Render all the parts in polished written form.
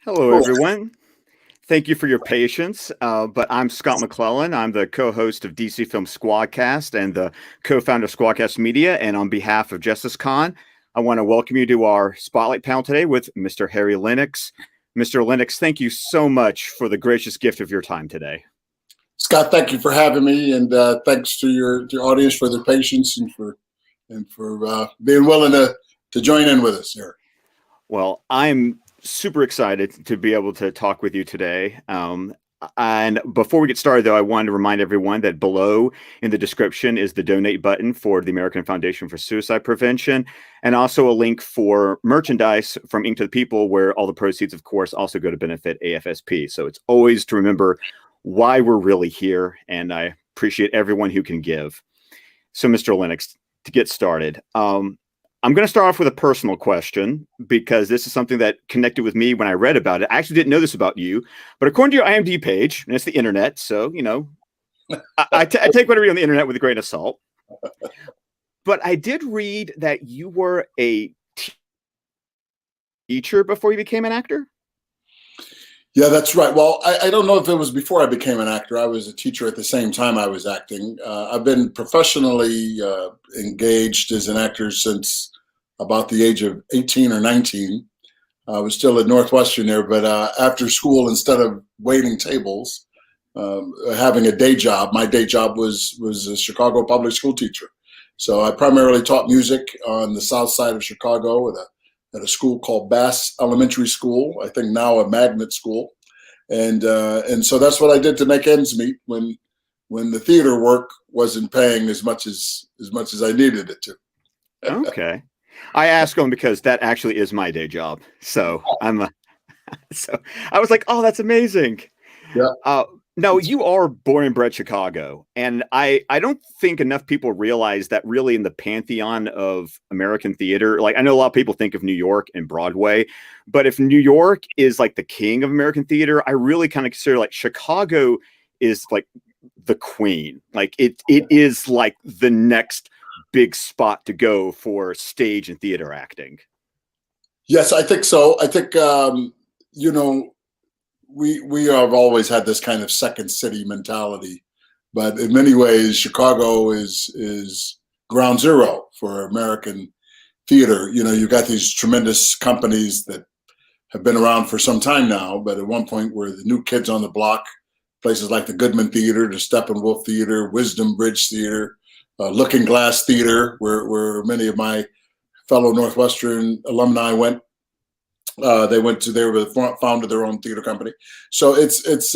Hello, everyone. Thank you for your patience. But I'm Scott McClellan. I'm the co-host of DC Film Squadcast and the co-founder of Squadcast Media. And on behalf of Justice Con, I want to welcome you to our spotlight panel today with Mr. Harry Lennix. Mr. Lennix, thank you so much for the gracious gift of your time today. Scott, thank you for having me, and thanks to your audience for their patience and for being willing to join in with us here. Well, I'm super excited to be able to talk with you today. And before we get started, though, I wanted to remind everyone that below in the description is the donate button for the American Foundation for Suicide Prevention, and also a link for merchandise from Ink to the People, where all the proceeds, of course, also go to benefit AFSP. So it's always to remember why we're really here, and I appreciate everyone who can give. So, Mr. Lennix, to get started, I'm going to start off with a personal question because this is something that connected with me when I read about it. I actually didn't know this about you, but according to your IMDb page, and it's the internet, so, you know, I take what I read on the internet with a grain of salt. But I did read that you were a teacher before you became an actor. Yeah, that's right. Well, I don't know if it was before I became an actor. I was a teacher at the same time I was acting. I've been professionally engaged as an actor since about the age of 18 or 19. I was still at Northwestern there, but after school, instead of waiting tables, having a day job, my day job was a Chicago public school teacher. So I primarily taught music on the south side of Chicago at a school called Bass Elementary School, I think now a magnet school. And so that's what I did to make ends meet when the theater work wasn't paying as much as I needed it to. Okay. I ask them because that actually is my day job. So so I was like, oh, that's amazing. Yeah. No, you are born and bred Chicago. And I don't think enough people realize that really in the pantheon of American theater, like I know a lot of people think of New York and Broadway, but if New York is like the king of American theater, I really kind of consider like Chicago is like the queen. Like it is like the next big spot to go for stage and theater acting. Yes, I think so. I think, you know, we have always had this kind of second city mentality, but in many ways, Chicago is ground zero for American theater. You know, you've got these tremendous companies that have been around for some time now, but at one point were the new kids on the block, places like the Goodman Theater, the Steppenwolf Theater, Wisdom Bridge Theater, Looking Glass Theater, where many of my fellow Northwestern alumni went. They founded their own theater company. So it's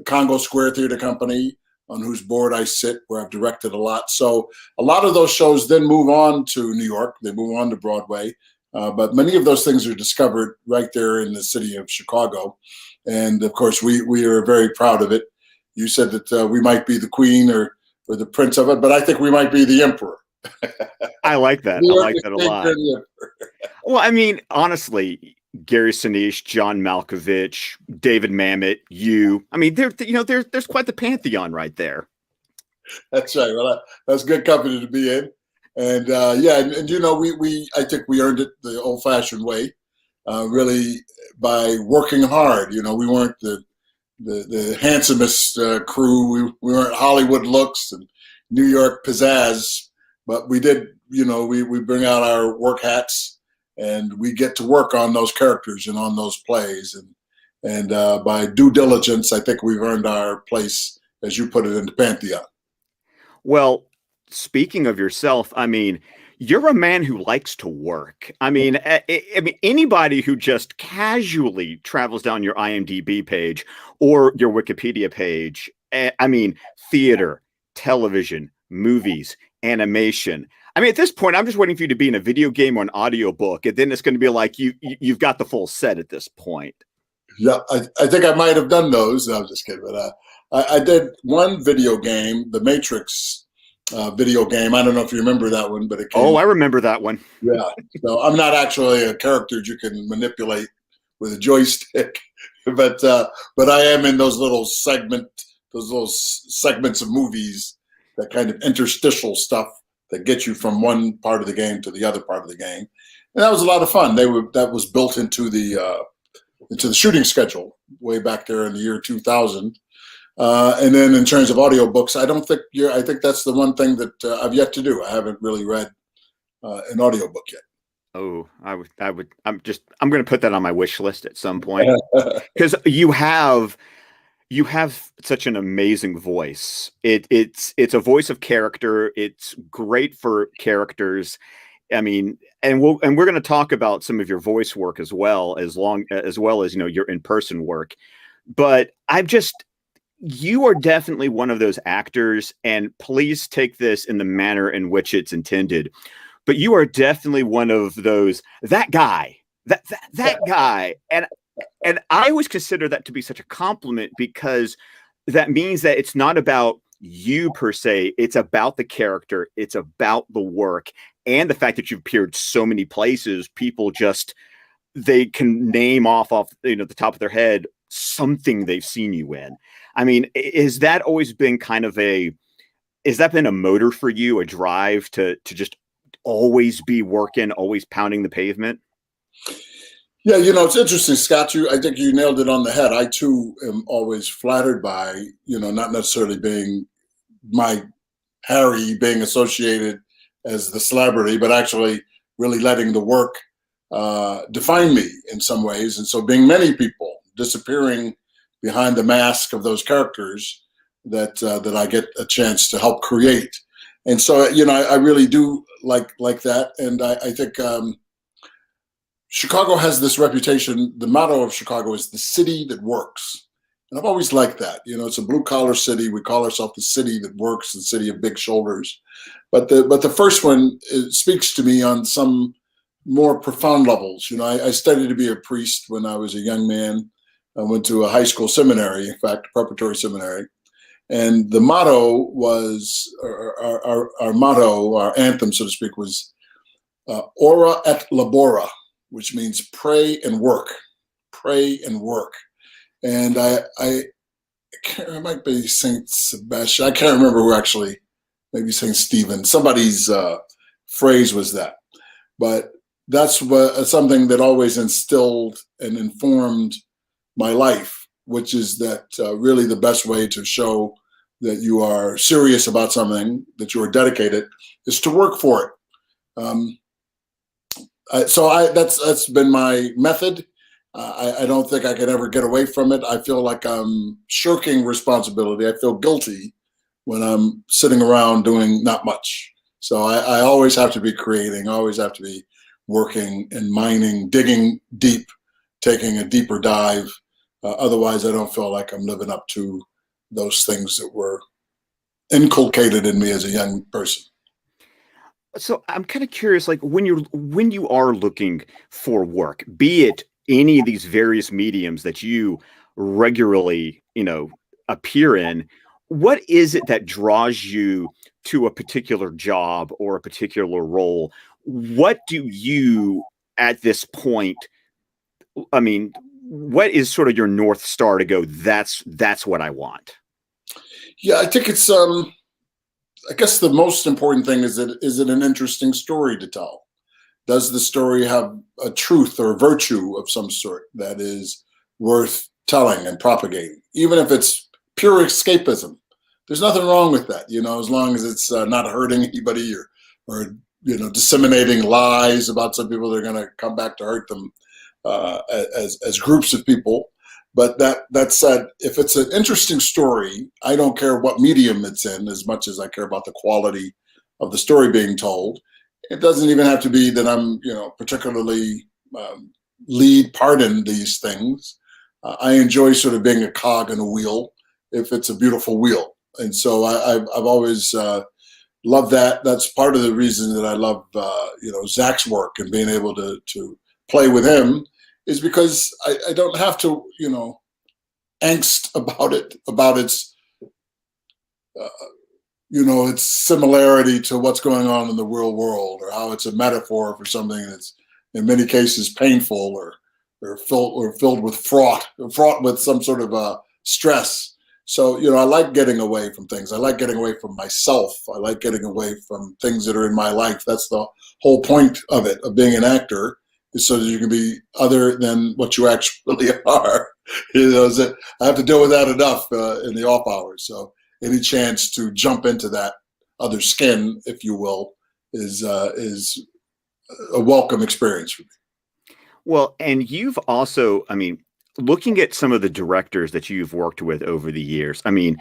Congo Square Theater Company, on whose board I sit, where I've directed a lot. So a lot of those shows then move on to New York. They move on to Broadway. But many of those things are discovered right there in the city of Chicago. And of course, we are very proud of it. You said that we might be the queen or the prince of it, but I think we might be the emperor. I like that. I like that a lot. Well, I mean, honestly, Gary Sinise, John Malkovich, David Mamet, you. I mean, there's quite the pantheon right there. That's right. Well, that's good company to be in. And and you know, I think we earned it the old-fashioned way, really by working hard. You know, we weren't the handsomest crew. We weren't Hollywood looks and New York pizzazz, but we did. You know, we bring out our work hats. And we get to work on those characters and on those plays. And by due diligence, I think we've earned our place, as you put it, in the pantheon. Well, speaking of yourself, I mean, you're a man who likes to work. I mean, anybody who just casually travels down your IMDb page or your Wikipedia page, I mean, theater, television, movies, animation. I mean, at this point, I'm just waiting for you to be in a video game or an audiobook, and then it's going to be like you've got the full set at this point. Yeah, I think I might have done those. No, I'm just kidding. But I did one video game, the Matrix video game. I don't know if you remember that one, but it came. I remember that one. Yeah. So I'm not actually a character you can manipulate with a joystick, but I am in those little segments of movies, that kind of interstitial stuff that gets you from one part of the game to the other part of the game. And that was a lot of fun. That was built into the into the shooting schedule way back there in the year 2000. And then in terms of audiobooks, I think that's the one thing that I've yet to do. I haven't really read an audiobook yet. Oh, I'm going to put that on my wish list at some point, because you have such an amazing voice. It's a voice of character. It's great for characters. I mean, and we're going to talk about some of your voice work as well as your in-person work. But you are definitely one of those actors, and please take this in the manner in which it's intended. But you are definitely one of those, that guy, that guy. And I always consider that to be such a compliment, because that means that it's not about you per se. It's about the character. It's about the work, and the fact that you've appeared so many places. People they can name off the top of their head something they've seen you in. I mean, has that always been has that been a motor for you, a drive to just always be working, always pounding the pavement? Yeah, it's interesting, Scott. I think you nailed it on the head. I too am always flattered by, not necessarily being my Harry being associated as the celebrity, but actually really letting the work define me in some ways. And so being many people disappearing behind the mask of those characters that I get a chance to help create. And so, I really do like that. And I think Chicago has this reputation. The motto of Chicago is the city that works. And I've always liked that. It's a blue collar city. We call ourselves the city that works, the city of big shoulders. But the first one, it speaks to me on some more profound levels. I studied to be a priest when I was a young man. I went to a high school seminary, in fact, preparatory seminary. And the motto was, our motto, our anthem, so to speak, was Ora et Labora, which means pray and work. Pray and work. And I might be St. Sebastian. I can't remember who actually, maybe St. Stephen. Somebody's phrase was that. But that's something that always instilled and informed my life, which is that really the best way to show that you are serious about something, that you are dedicated, is to work for it. So that's been my method. I don't think I can ever get away from it. I feel like I'm shirking responsibility. I feel guilty when I'm sitting around doing not much. So I always have to be creating. I always have to be working and mining, digging deep, taking a deeper dive. Otherwise, I don't feel like I'm living up to those things that were inculcated in me as a young person. So I'm kind of curious, like when you are looking for work, be it any of these various mediums that you regularly, appear in, what is it that draws you to a particular job or a particular role? What do you, at this point, what is sort of your North Star to go, that's what I want? Yeah, I think it's, I guess the most important thing is it an interesting story to tell? Does the story have a truth or a virtue of some sort that is worth telling and propagating? Even if it's pure escapism, there's nothing wrong with that, as long as it's not hurting anybody or disseminating lies about some people that are going to come back to hurt them as groups of people. But that said, if it's an interesting story, I don't care what medium it's in as much as I care about the quality of the story being told. It doesn't even have to be that I'm, particularly lead part in these things. I enjoy sort of being a cog in a wheel if it's a beautiful wheel. And so I've always loved that. That's part of the reason that I love, Zack's work and being able to play with him, is because I don't have to, angst about its, its similarity to what's going on in the real world, or how it's a metaphor for something that's in many cases painful or filled with fraught with some sort of stress. So, I like getting away from things. I like getting away from myself. I like getting away from things that are in my life. That's the whole point of it, of being an actor, is so that you can be other than what you actually are. I have to deal with that enough in the off hours. So any chance to jump into that other skin, if you will, is a welcome experience for me. Well, and you've also, I mean, looking at some of the directors that you've worked with over the years, I mean,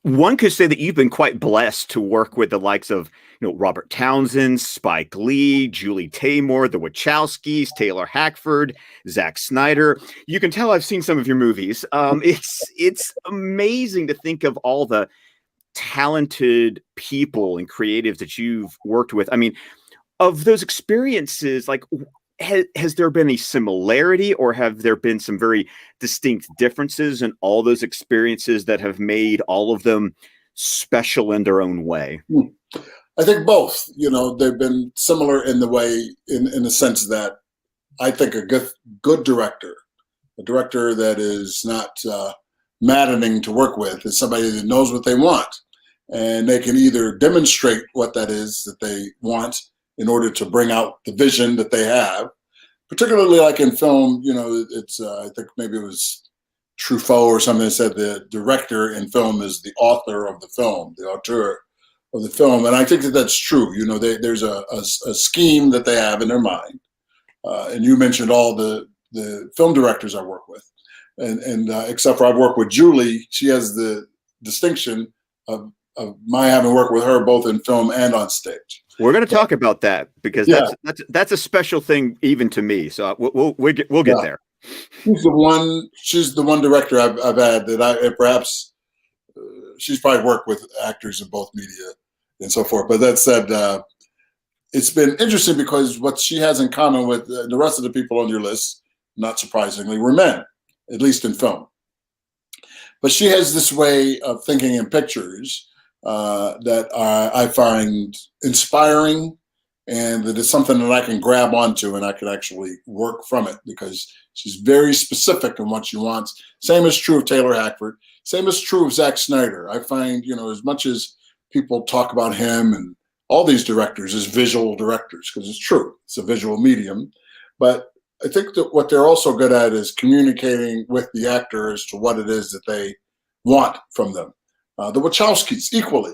one could say that you've been quite blessed to work with the likes of, Robert Townsend, Spike Lee, Julie Taymor, the Wachowskis, Taylor Hackford, Zack Snyder. You can tell I've seen some of your movies. It's amazing to think of all the talented people and creatives that you've worked with. I mean, of those experiences, like, has there been a similarity, or have there been some very distinct differences in all those experiences that have made all of them special in their own way? I think both. They've been similar in the way, in the sense that I think a good director, a director that is not maddening to work with, is somebody that knows what they want, and they can either demonstrate what that is that they want in order to bring out the vision that they have. Particularly like in film, it's I think maybe it was Truffaut or something that said the director in film is the author of the film, the auteur of the film. And I think that that's true. There's a scheme that they have in their mind. And you mentioned all the film directors I work with. And except for I've worked with Julie, she has the distinction of my having worked with her both in film and on stage. We're going to talk about that, because that's a special thing even to me. So we'll get there. She's the one director I've had that perhaps she's probably worked with actors in both media and so forth. But that said, it's been interesting because what she has in common with the rest of the people on your list, not surprisingly, were men, at least in film. But she has this way of thinking in pictures that I find inspiring, and that it's something that I can grab onto and I can actually work from it, because she's very specific in what she wants. Same is true of Taylor Hackford. Same is true of Zack Snyder. I find, as much as people talk about him and all these directors as visual directors, because it's true, it's a visual medium. But I think that what they're also good at is communicating with the actor as to what it is that they want from them. The Wachowskis equally,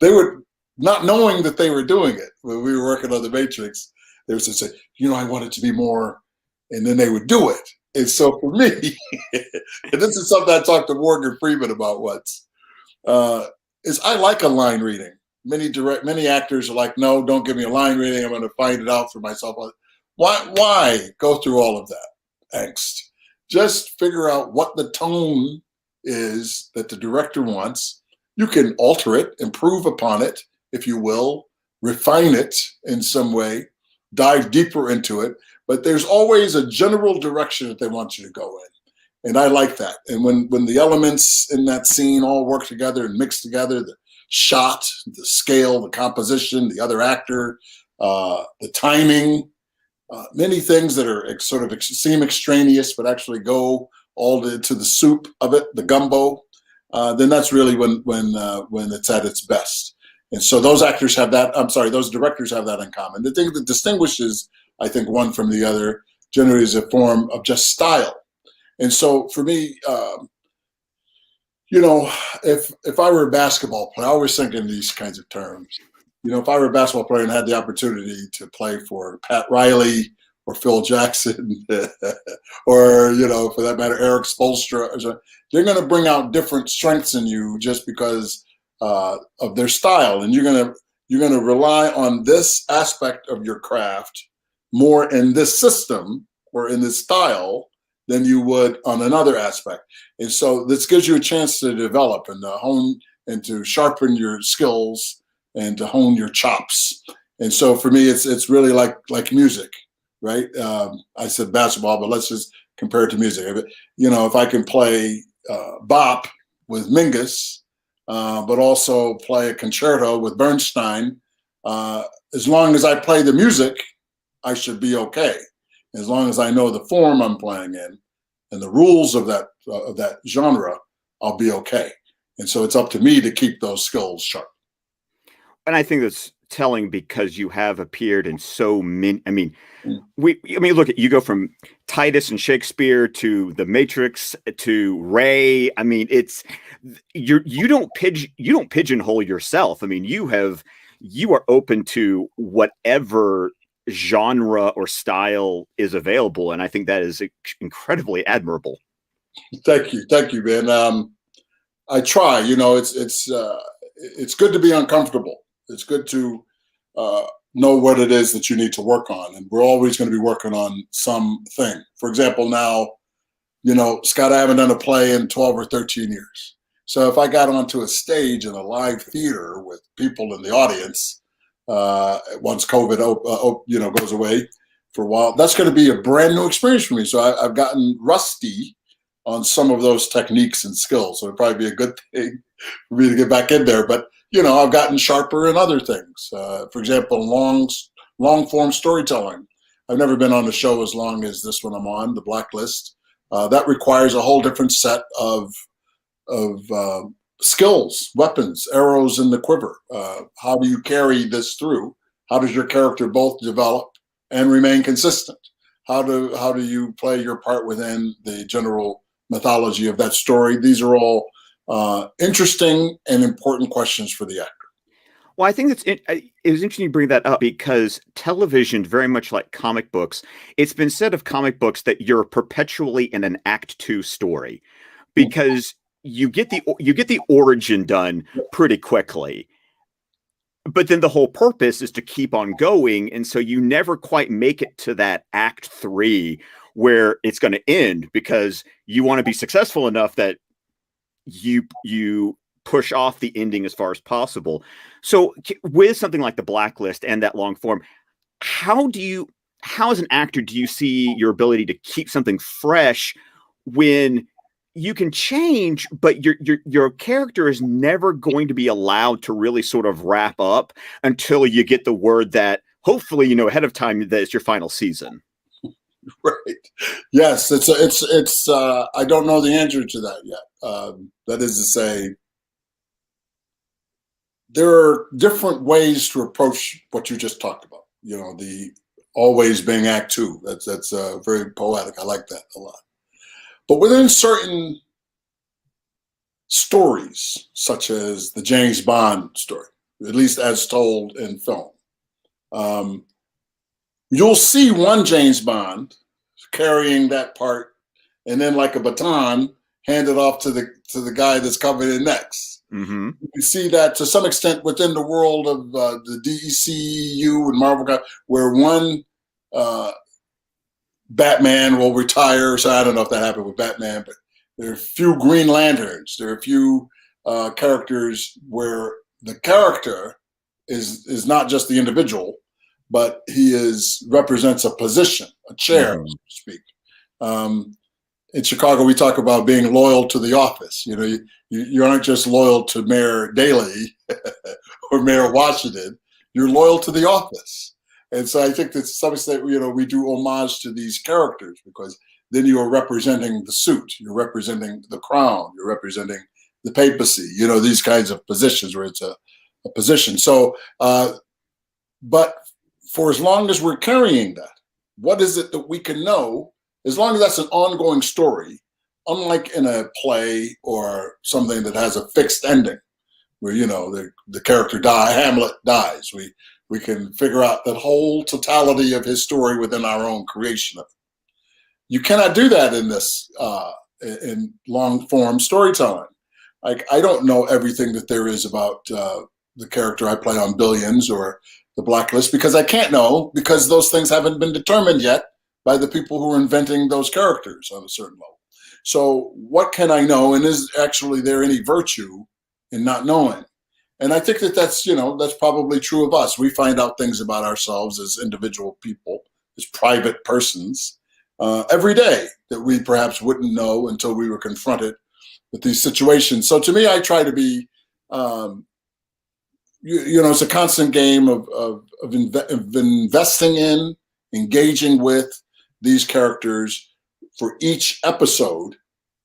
they were not knowing that they were doing it when we were working on The Matrix. They would say, I want it to be more, and then they would do it. And so for me, and this is something I talked to Morgan Freeman about once, is I like a line reading. Many actors are like, no, don't give me a line reading. I'm going to find it out for myself. Why go through all of that angst? Just figure out what the tone is that the director wants. You can alter it, improve upon it, if you will, refine it in some way, dive deeper into it. But there's always a general direction that they want you to go in. And I like that. And when the elements in that scene all work together and mix together, the shot, the scale, the composition, the other actor, the timing, many things that are sort of seem extraneous but actually go all to the soup of it, the gumbo, then that's really when it's at its best. And so those actors have that, those directors have that in common. The thing that distinguishes, I think, one from the other generally is a form of just style. And so for me, if I were a basketball player, I always think in these kinds of terms. If I were a basketball player and had the opportunity to play for Pat Riley or Phil Jackson, or, for that matter, Eric Spoelstra, they're going to bring out different strengths in you just because of their style. And you're going to rely on this aspect of your craft more in this system or in this style than you would on another aspect. And so this gives you a chance to develop and to hone and to sharpen your skills and to hone your chops. And so for me, it's really like music, right? I said basketball, but let's just compare it to music. If I can play bop with Mingus, but also play a concerto with Bernstein, as long as I play the music, I should be okay. As long as I know the form I'm playing in and the rules of that genre, I'll be okay. And so it's up to me to keep those skills sharp. And I think that's telling because you have appeared in so many. I mean, Mm. look at you go from Titus and Shakespeare to The Matrix to Ray. I mean, it's you don't pigeonhole yourself. I mean, you are open to whatever genre or style is available, and I think that is incredibly admirable. Thank you, man. I try. You know, it's good to be uncomfortable. It's good to know what it is that you need to work on, and we're always going to be working on something. For example, now, you know, Scott, I haven't done a play in 12 or 13 years. So if I got onto a stage in a live theater with people in the audience, once COVID, goes away for a while, that's going to be a brand new experience for me. So I've gotten rusty on some of those techniques and skills. So it'd probably be a good thing for me to get back in there. But, you know, I've gotten sharper in other things. For example, long form storytelling. I've never been on a show as long as this one I'm on, The Blacklist. That requires a whole different set of skills, weapons, arrows in the quiver. How do you carry this through? How does your character both develop and remain consistent? How do you play your part within the general mythology of that story? These are all interesting and important questions for the actor. Well, I think it was interesting you bring that up because television, very much like comic books, it's been said of comic books that you're perpetually in an Act Two story because you get the origin done pretty quickly, but then the whole purpose is to keep on going, and so you never quite make it to that Act Three where it's going to end because you want to be successful enough that you push off the ending as far as possible. So with something like The Blacklist and that long form, how as an actor do you see your ability to keep something fresh when you can change, but your character is never going to be allowed to really sort of wrap up until you get the word that hopefully you know ahead of time that it's your final season? Right. Yes, it's I don't know the answer to that yet. That is to say, there are different ways to approach what you just talked about. You know, the always being Act Two. That's very poetic. I like that a lot. But within certain stories, such as the James Bond story, at least as told in film, you'll see one James Bond carrying that part, and then like a baton, hand it off to the guy that's coming in next. Mm-hmm. You can see that to some extent within the world of the DCU and Marvel, where one Batman will retire. So I don't know if that happened with Batman, but there are a few Green Lanterns. There are a few characters where the character is not just the individual, but he represents a position, a chair, so to speak. In Chicago, we talk about being loyal to the office. You know, you aren't just loyal to Mayor Daley or Mayor Washington. You're loyal to the office. And so I think that to some extent, you know, we do homage to these characters because then you are representing the suit, you're representing the crown, you're representing the papacy, you know, these kinds of positions where it's a position. So, but for as long as we're carrying that, what is it that we can know? As long as that's an ongoing story, unlike in a play or something that has a fixed ending, where, you know, the character Hamlet dies. We can figure out that whole totality of his story within our own creation of it. You cannot do that in this in long form storytelling. Like, I don't know everything that there is about the character I play on Billions or The Blacklist because I can't know, because those things haven't been determined yet by the people who are inventing those characters on a certain level. So what can I know, and is actually there any virtue in not knowing? And I think that that's probably true of us. We find out things about ourselves as individual people, as private persons, every day that we perhaps wouldn't know until we were confronted with these situations. So to me, I try to be, it's a constant game of investing in, engaging with these characters for each episode,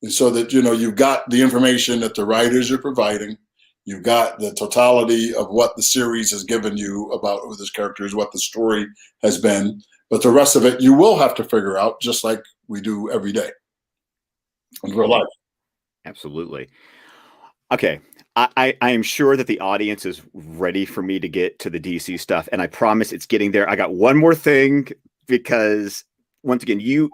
and so that, you know, you've got the information that the writers are providing. You've got the totality of what the series has given you about who this character is, what the story has been. But the rest of it, you will have to figure out, just like we do every day in real life. Absolutely. Okay. I am sure that the audience is ready for me to get to the DC stuff, and I promise it's getting there. I got one more thing, because once again, you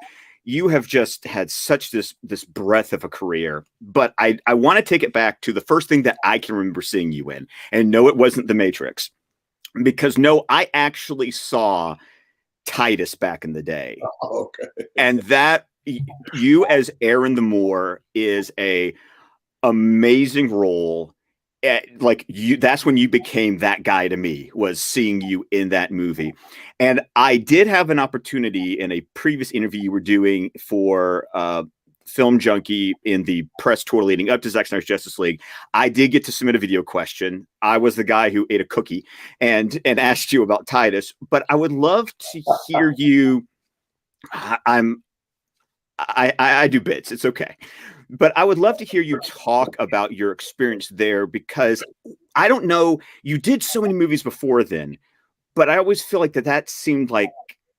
have just had such this breadth of a career, but I want to take it back to the first thing that I can remember seeing you in. And no, it wasn't The Matrix, because no, I actually saw Titus back in the day. Oh, okay. And that you as Aaron the Moor is a amazing role. Like you, that's when you became that guy to me, was seeing you in that movie. And I did have an opportunity in a previous interview you were doing for Film Junkie in the press tour leading up to Zack Snyder's Justice League. I did get to submit a video question. I was the guy who ate a cookie and asked you about Titus, but I would love to hear you. I do bits. It's okay. But I would love to hear you talk about your experience there, because I don't know, you did so many movies before then, but I always feel like that seemed like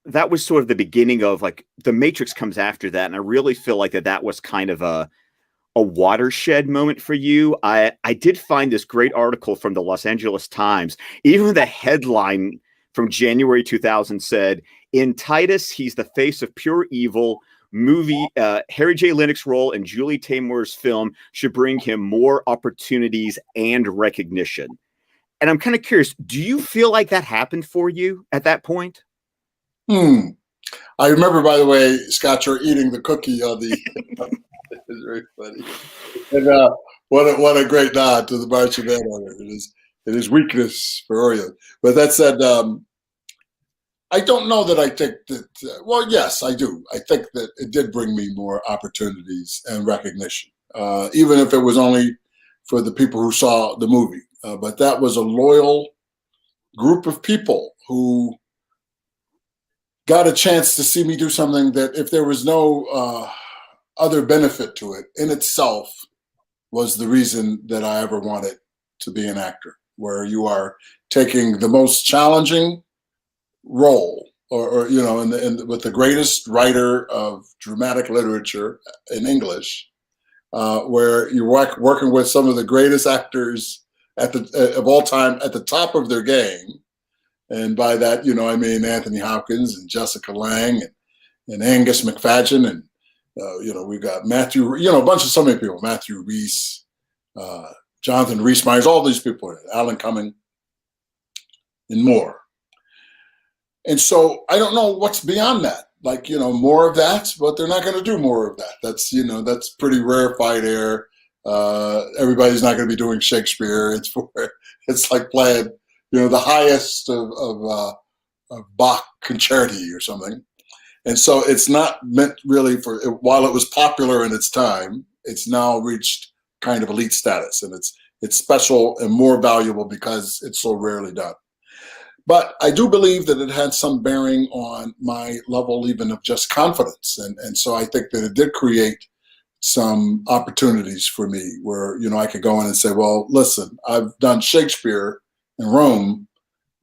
that was sort of the beginning of, like, The Matrix comes after that. And I really feel like that was kind of a watershed moment for you. I did find this great article from the Los Angeles Times. Even the headline from January 2000 said, "In Titus, he's the face of pure evil. Movie Harry J. Lennix role in Julie Taymor's film should bring him more opportunities and recognition." And I'm kind of curious, do you feel like that happened for you at that point? I remember, by the way, Scott, you're eating the cookie on the. It's very funny. And what a great nod to the Martian Manhunter. It is weakness for Oreo. But that said, I don't know that I think that, well, yes, I do. I think that it did bring me more opportunities and recognition, even if it was only for the people who saw the movie. But that was a loyal group of people who got a chance to see me do something that, if there was no other benefit to it, in itself was the reason that I ever wanted to be an actor, where you are taking the most challenging role, or you know, with the greatest writer of dramatic literature in English, where you're working with some of the greatest actors of all time at the top of their game. And by that, you know, I mean Anthony Hopkins and Jessica Lange and Angus McFadden, and you know, we've got Matthew, you know, a bunch of so many people, Matthew Rhys, Jonathan Rhys-Meyers, all these people, Alan Cumming, and more. And so I don't know what's beyond that. Like, you know, more of that, but they're not going to do more of that. That's, you know, that's pretty rarefied air. Everybody's not going to be doing Shakespeare. It's like playing, you know, the highest of Bach concerti or something. And so it's not meant really for, while it was popular in its time, it's now reached kind of elite status, and it's special and more valuable because it's so rarely done. But I do believe that it had some bearing on my level even of just confidence. And so I think that it did create some opportunities for me where, you know, I could go in and say, well, listen, I've done Shakespeare in Rome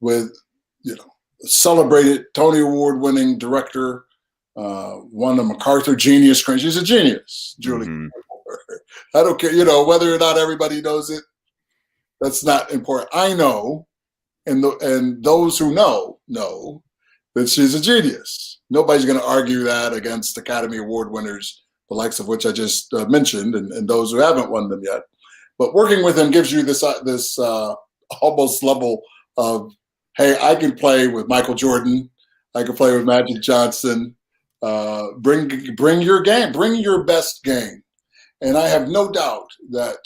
with, you know, celebrated Tony Award winning director, won the MacArthur Genius Grant. She's a genius, Julie. Mm-hmm. I don't care, you know, whether or not everybody knows it, that's not important. I know. And those who know that she's a genius. Nobody's going to argue that against Academy Award winners, the likes of which I just mentioned, and those who haven't won them yet. But working with them gives you this almost level of, hey, I can play with Michael Jordan, I can play with Magic Johnson. Bring your game, bring your best game, and I have no doubt that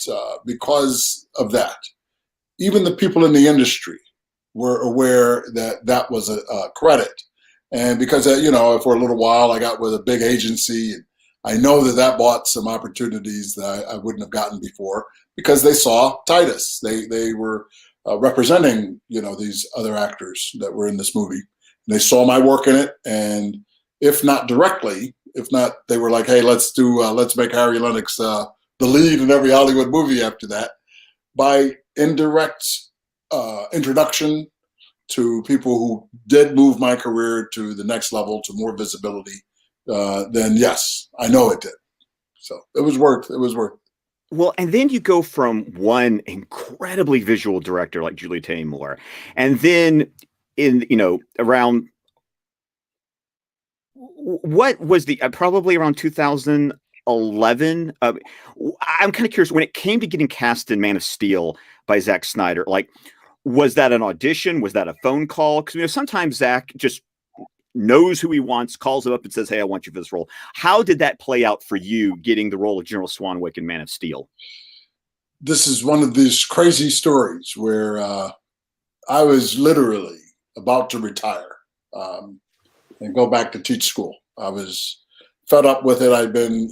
because of that, even the people in the industry were aware that that was a credit. And because, you know, for a little while I got with a big agency, and I know that bought some opportunities that I wouldn't have gotten before, because they saw Titus. They were representing, you know, these other actors that were in this movie. And they saw my work in it. And if not directly, if not, they were like, hey, let's make Harry Lennix the lead in every Hollywood movie after that. By indirect introduction to people who did move my career to the next level, to more visibility, then yes, I know it did. So it was worth. It was worth. Well, and then you go from one incredibly visual director like Julie Taymor, and then around what was the probably around 2011. I'm kind of curious when it came to getting cast in Man of Steel by Zack Snyder. Like, was that an audition? Was that a phone call? Because sometimes Zack just knows who he wants, calls him up, and says, "Hey, I want you for this role." How did that play out for you, getting the role of General Swanwick in Man of Steel? This is one of these crazy stories where I was literally about to retire and go back to teach school. I was fed up with it. I'd been,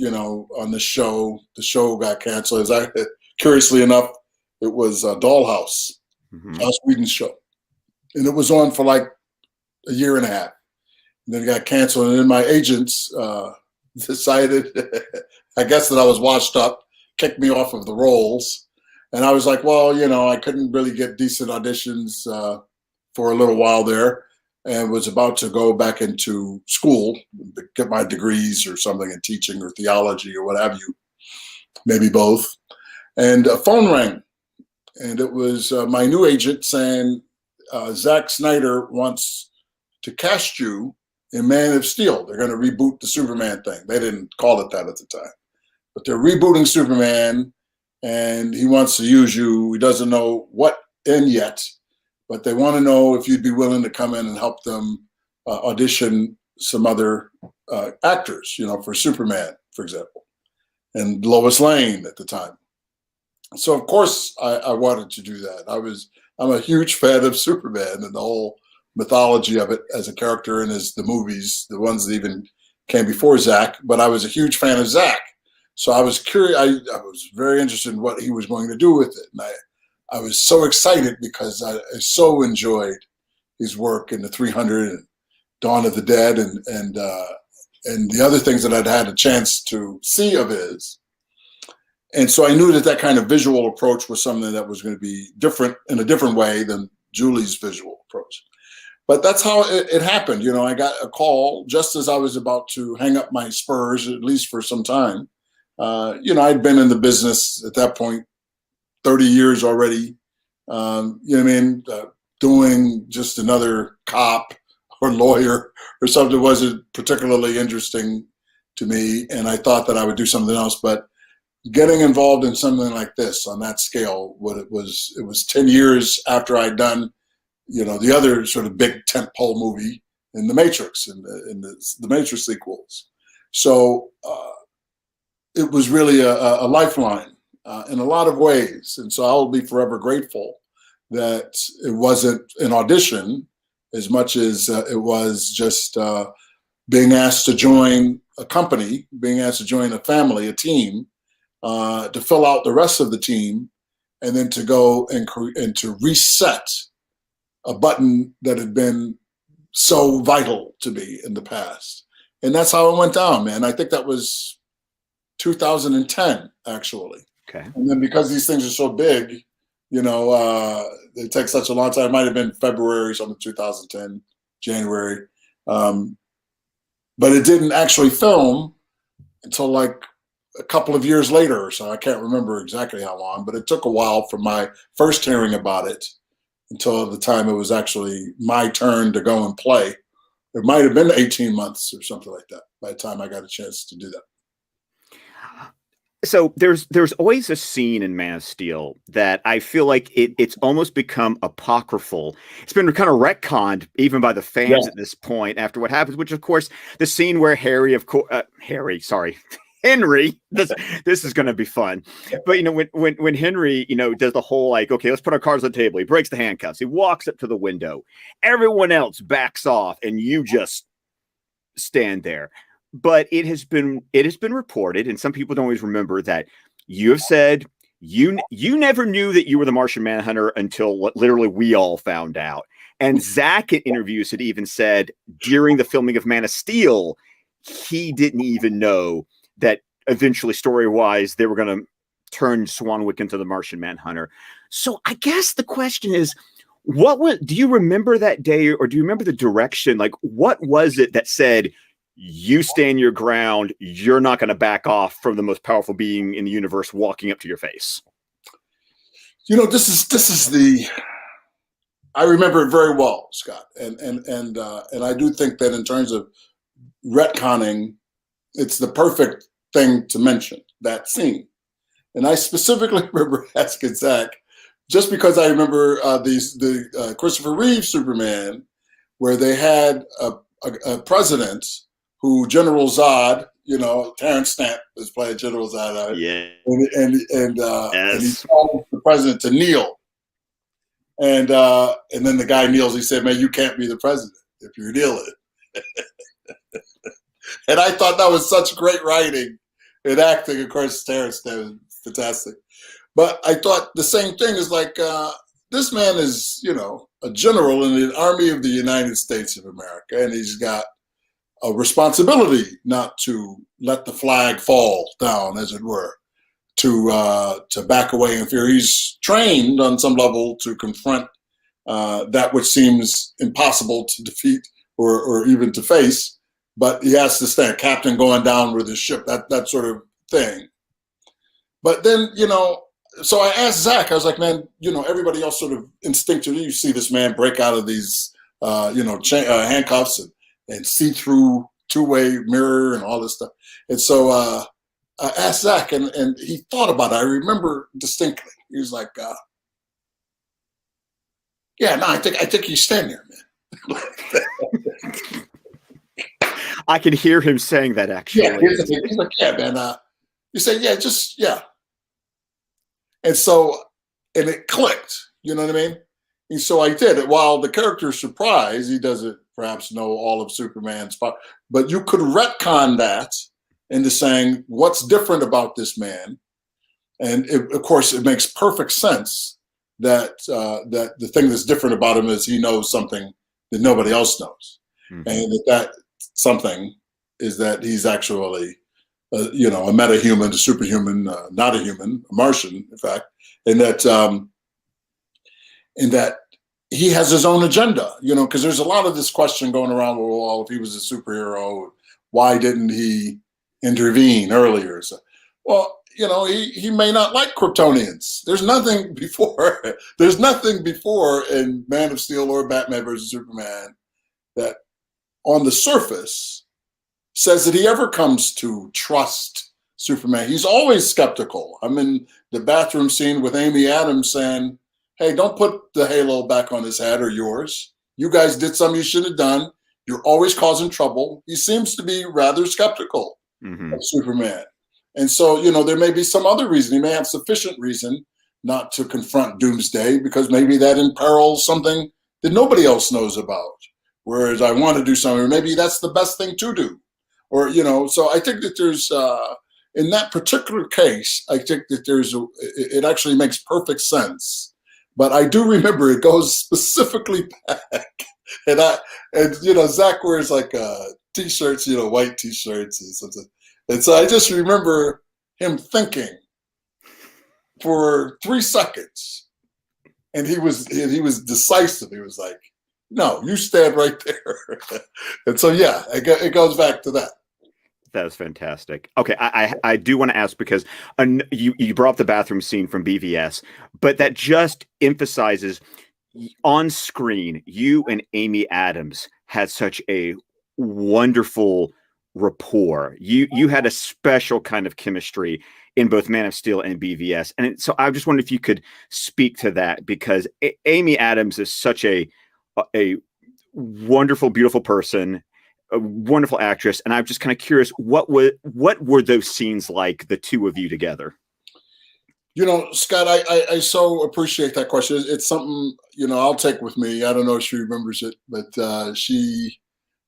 on the show. The show got canceled. Curiously enough, it was Dollhouse, Joss Whedon's show, and it was on for like a year and a half. And then it got canceled, and then my agents decided, I guess, that I was washed up, kicked me off of the roles. And I was like, well, I couldn't really get decent auditions for a little while there, and was about to go back into school, get my degrees or something in teaching or theology or what have you, maybe both. And a phone rang, and it was my new agent saying, Zack Snyder wants to cast you in Man of Steel. They're going to reboot the Superman thing. They didn't call it that at the time, but they're rebooting Superman, and he wants to use you. He doesn't know what in yet, but they want to know if you'd be willing to come in and help them audition some other actors, for Superman, for example, and Lois Lane at the time. So of course I wanted to do that. I'm a huge fan of Superman and the whole mythology of it as a character, and as the movies, the ones that even came before Zack, but I was a huge fan of Zack. So I was curious. I was very interested in what he was going to do with it. And I was so excited because I so enjoyed his work in the 300 and Dawn of the Dead and the other things that I'd had a chance to see of his. And so I knew that kind of visual approach was something that was going to be different in a different way than Julie's visual approach. But that's how it happened. I got a call just as I was about to hang up my spurs, at least for some time. I'd been in the business at that point 30 years already, doing just another cop or lawyer or something that wasn't particularly interesting to me. And I thought that I would do something else. But getting involved in something like this on that scale, it was 10 years after I'd done, the other sort of big tentpole movie in The Matrix and the Matrix sequels. So it was really a lifeline in a lot of ways. And so I'll be forever grateful that it wasn't an audition as much as it was just being asked to join a company, being asked to join a family, a team, to fill out the rest of the team, and then to go and to reset a button that had been so vital to me in the past. And that's how it went down, man. I think that was 2010, actually. Okay. And then because these things are so big, it takes such a long time. It might have been February, something 2010, January. But it didn't actually film until like a couple of years later or so. I can't remember exactly how long, but it took a while from my first hearing about it until the time it was actually my turn to go and play. It might have been 18 months or something like that by the time I got a chance to do that. So there's always a scene in Man of Steel that I feel like it's almost become apocryphal. It's been kind of retconned even by the fans at this point after what happens, which of course the scene where Henry, this is going to be fun. But when Henry, does the whole like, okay, let's put our cards on the table. He breaks the handcuffs. He walks up to the window. Everyone else backs off, and you just stand there. But it has been reported, and some people don't always remember, that you have said you never knew that you were the Martian Manhunter until literally we all found out. And Zack in interviews had even said during the filming of Man of Steel, he didn't even know that eventually, story-wise, they were going to turned Swanwick into the Martian Manhunter. So I guess the question is, do you remember that day, or do you remember the direction? Like, what was it that said, you stand your ground, you're not going to back off from the most powerful being in the universe walking up to your face? This is I remember it very well, Scott, and I do think that in terms of retconning, it's the perfect thing to mention, that scene. And I specifically remember asking Zack, just because I remember the Christopher Reeve Superman, where they had a president who General Zod, Terrence Stamp is playing General Zod, Yeah, and he told the president to kneel. And then the guy kneels. He said, "Man, you can't be the president if you're kneeling." And I thought that was such great writing and acting. Of course, Terrence was fantastic. But I thought the same thing is like, this man is, a general in the Army of the United States of America, and he's got a responsibility not to let the flag fall down, as it were, to back away in fear. He's trained on some level to confront that which seems impossible to defeat or even to face, but he has to stand, captain going down with his ship, that sort of thing. But then, so I asked Zack, I was like, man, everybody else sort of instinctively, you see this man break out of these, handcuffs and see through two-way mirror and all this stuff. And so I asked Zack, and he thought about it. I remember distinctly. He was like, yeah, no, I think he's standing there, man. I can hear him saying that, actually. Yeah, he's like, yeah, man. You say, yeah, just, yeah. And so, and it clicked, you know what I mean? And so I did it. While the character's surprised, he doesn't perhaps know all of Superman's power, but you could retcon that into saying, what's different about this man? And of course, it makes perfect sense that that the thing that's different about him is he knows something that nobody else knows. Mm-hmm. And that something is that he's actually a meta-human, a superhuman, not a human, a Martian, in fact, and that he has his own agenda, because there's a lot of this question going around, well, if he was a superhero, why didn't he intervene earlier? So, well, he may not like Kryptonians. There's nothing before in Man of Steel or Batman versus Superman that on the surface says that he ever comes to trust Superman. He's always skeptical. I'm in the bathroom scene with Amy Adams saying, hey, don't put the halo back on his head or yours. You guys did something you shouldn't have done. You're always causing trouble. He seems to be rather skeptical of Superman. And so, there may be some other reason. He may have sufficient reason not to confront Doomsday because maybe that imperils something that nobody else knows about. Whereas I want to do something, or maybe that's the best thing to do. Or, so I think that there's, in that particular case, I think that it actually makes perfect sense. But I do remember it goes specifically back. And Zack wears like T-shirts, white T-shirts and something. And so I just remember him thinking for 3 seconds. And he was decisive. He was like, no, you stand right there. And so, yeah, it goes back to that. That was fantastic. Okay, I do want to ask, because you brought up the bathroom scene from BVS, but that just emphasizes on screen, you and Amy Adams had such a wonderful rapport. You had a special kind of chemistry in both Man of Steel and BVS. And so I just wondered if you could speak to that, because Amy Adams is such a wonderful, beautiful person, a wonderful actress, and I'm just kind of curious, what were those scenes like, the two of you together? Scott, I so appreciate that question. It's something I'll take with me. I don't know if she remembers it, but she,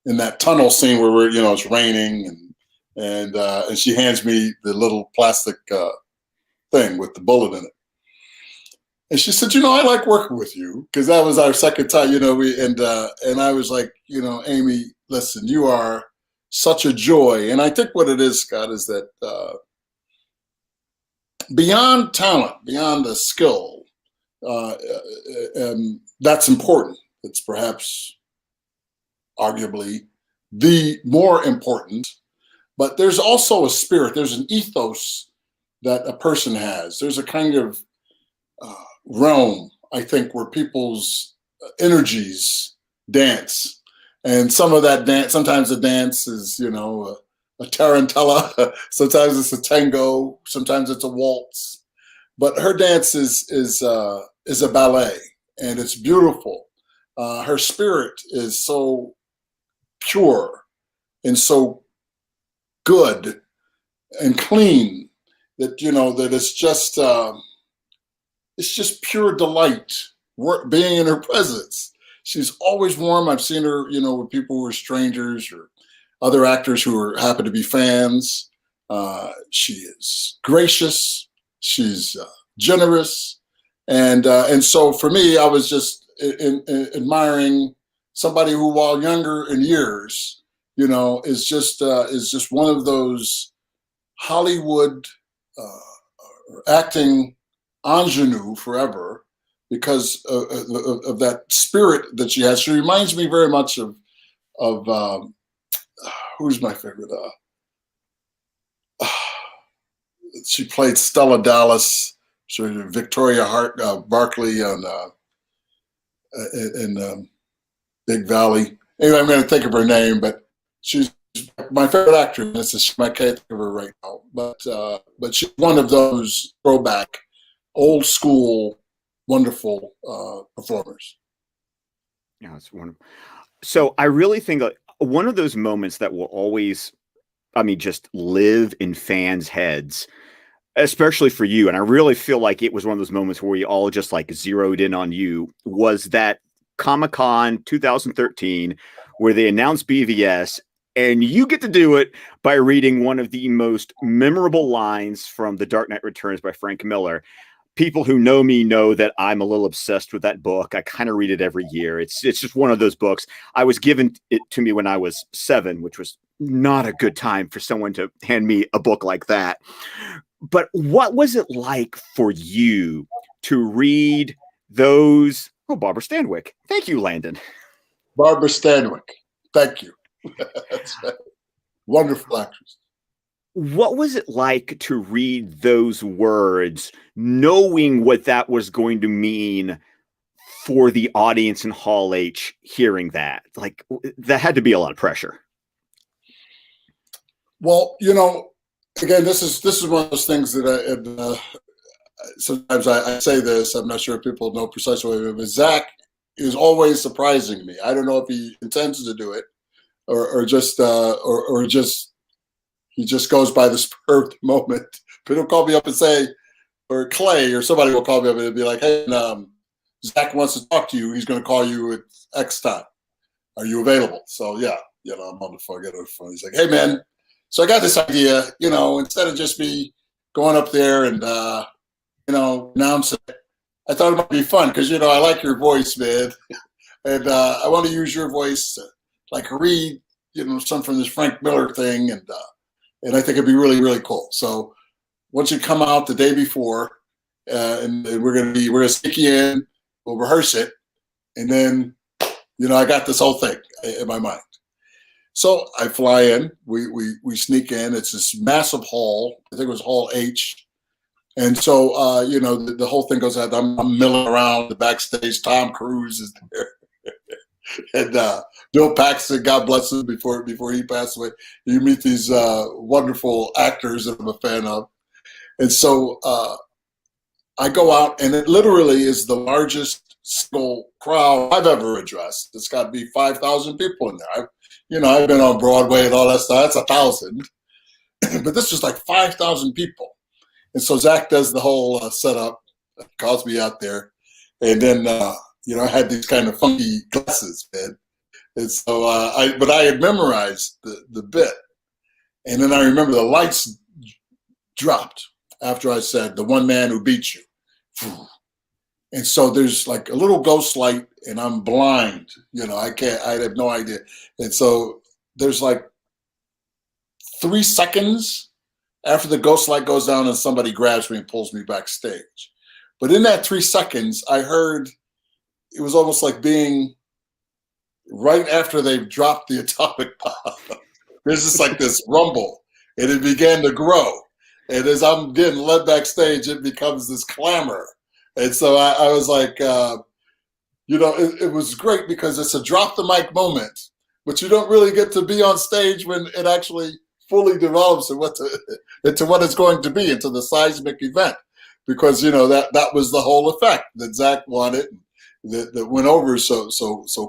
in that tunnel scene where we're it's raining and she hands me the little plastic thing with the bullet in it. And she said, I like working with you, because that was our second time, and I was like, Amy, listen, you are such a joy. And I think what it is, Scott, is that beyond talent, beyond the skill, that's important. It's perhaps arguably the more important, but there's also a spirit, there's an ethos that a person has. There's a kind of realm, I think, where people's energies dance. And some of that dance, sometimes the dance is, a tarantella, sometimes it's a tango, sometimes it's a waltz. But her dance is a ballet, and it's beautiful. Her spirit is so pure and so good and clean that that it's just pure delight being in her presence. She's always warm. I've seen her, with people who are strangers or other actors who happen to be fans. She is gracious. She's generous, and so for me, I was just admiring somebody who, while younger in years, is just one of those Hollywood acting ingenue forever because of that spirit that she has. She reminds me very much of who's my favorite? She played Stella Dallas, Victoria Barkley on in Big Valley. Anyway, I'm going to think of her name, but she's my favorite actress. I can't think of her right now, but she's one of those throwback, old school, wonderful performers. Yeah, it's wonderful. So I really think one of those moments that will always, just live in fans' heads, especially for you, and I really feel like it was one of those moments where we all just like zeroed in on you, was that Comic-Con 2013 where they announced BVS, and you get to do it by reading one of the most memorable lines from The Dark Knight Returns by Frank Miller. People who know me know that I'm a little obsessed with that book. I kind of read it every year. It's just one of those books. I was given it to me when I was 7, which was not a good time for someone to hand me a book like that. But what was it like for you to read those? Oh, Barbara Stanwyck. Thank you, Landon. Barbara Stanwyck. Thank you. That's a wonderful actress. What was it like to read those words, knowing what that was going to mean for the audience in Hall H hearing that? Like, that had to be a lot of pressure. Well, again, this is one of those things that sometimes I say this. I'm not sure if people know precisely, but Zack is always surprising me. I don't know if he intends to do it or just he just goes by the spur of the moment. But he'll call me up and say, or Clay or somebody will call me up and be like, "Hey, Zack wants to talk to you. He's going to call you at X time. Are you available?" So yeah, I'm on the phone. Get on the phone. He's like, "Hey, man. So I got this idea. Instead of just me going up there and announcing it, I thought it might be fun because I like your voice, man, and I want to use your voice to like read some from this Frank Miller thing, and I think it'd be really, really cool. So once you come out the day before, and we're gonna sneak you in, we'll rehearse it, and then I got this whole thing in my mind." So I fly in, we sneak in. It's this massive hall. I think it was Hall H. And so, the whole thing goes out. I'm milling around the backstage. Tom Cruise is there. And Bill Paxton, God bless him, before he passed away. You meet these wonderful actors that I'm a fan of. And so I go out, and it literally is the largest single crowd I've ever addressed. It's got to be 5,000 people in there. I've been on Broadway and all that stuff. That's 1,000. But this was like 5,000 people. And so Zack does the whole setup, calls me out there. And then, I had these kind of funky glasses, man. And so, I had memorized the bit. And then I remember the lights dropped after I said, "The one man who beat you." And so there's like a little ghost light, and I'm blind. I have no idea. And so there's like 3 seconds after the ghost light goes down and somebody grabs me and pulls me backstage. But in that 3 seconds, I heard it was almost like being right after they've dropped the atomic bomb. There's just like this rumble, and it began to grow. And as I'm getting led backstage, it becomes this clamor. And so I was like, it was great because it's a drop the mic moment, but you don't really get to be on stage when it actually fully develops into what it's going to be, into the seismic event. Because, that was the whole effect that Zack wanted, that went over so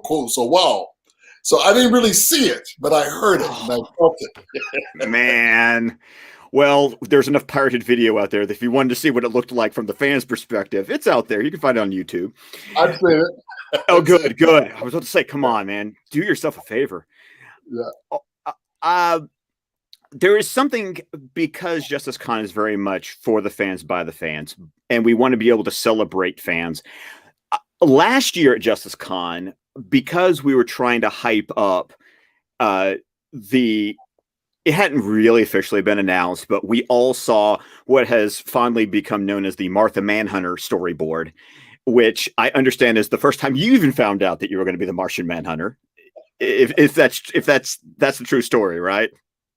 cool, so well. So I didn't really see it, but I heard it and I felt it. Man. Well, there's enough pirated video out there that if you wanted to see what it looked like from the fans' perspective, it's out there. You can find it on YouTube. I've seen it. Oh, good, good. I was about to say, come on, man. Do yourself a favor. Yeah. There is something, because Justice Con is very much for the fans, by the fans, and we want to be able to celebrate fans. Last year at Justice Con, because we were trying to hype up it hadn't really officially been announced, but we all saw what has fondly become known as the Martian Manhunter storyboard, which I understand is the first time you even found out that you were going to be the Martian Manhunter. If that's the true story, right?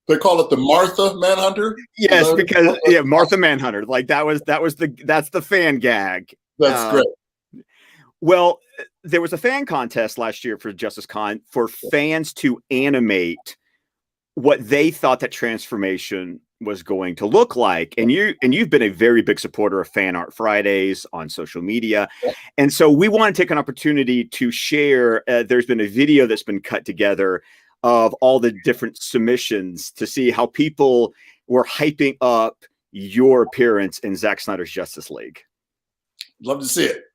They call it the Martha Manhunter? Yes, because Martha Manhunter. Like that's the fan gag. That's great. Well, there was a fan contest last year for Justice Con for fans to animate what they thought that transformation was going to look like. And you've been a very big supporter of Fan Art Fridays on social media. And so we want to take an opportunity to share. There's been a video that's been cut together of all the different submissions to see how people were hyping up your appearance in Zack Snyder's Justice League. Love to see it.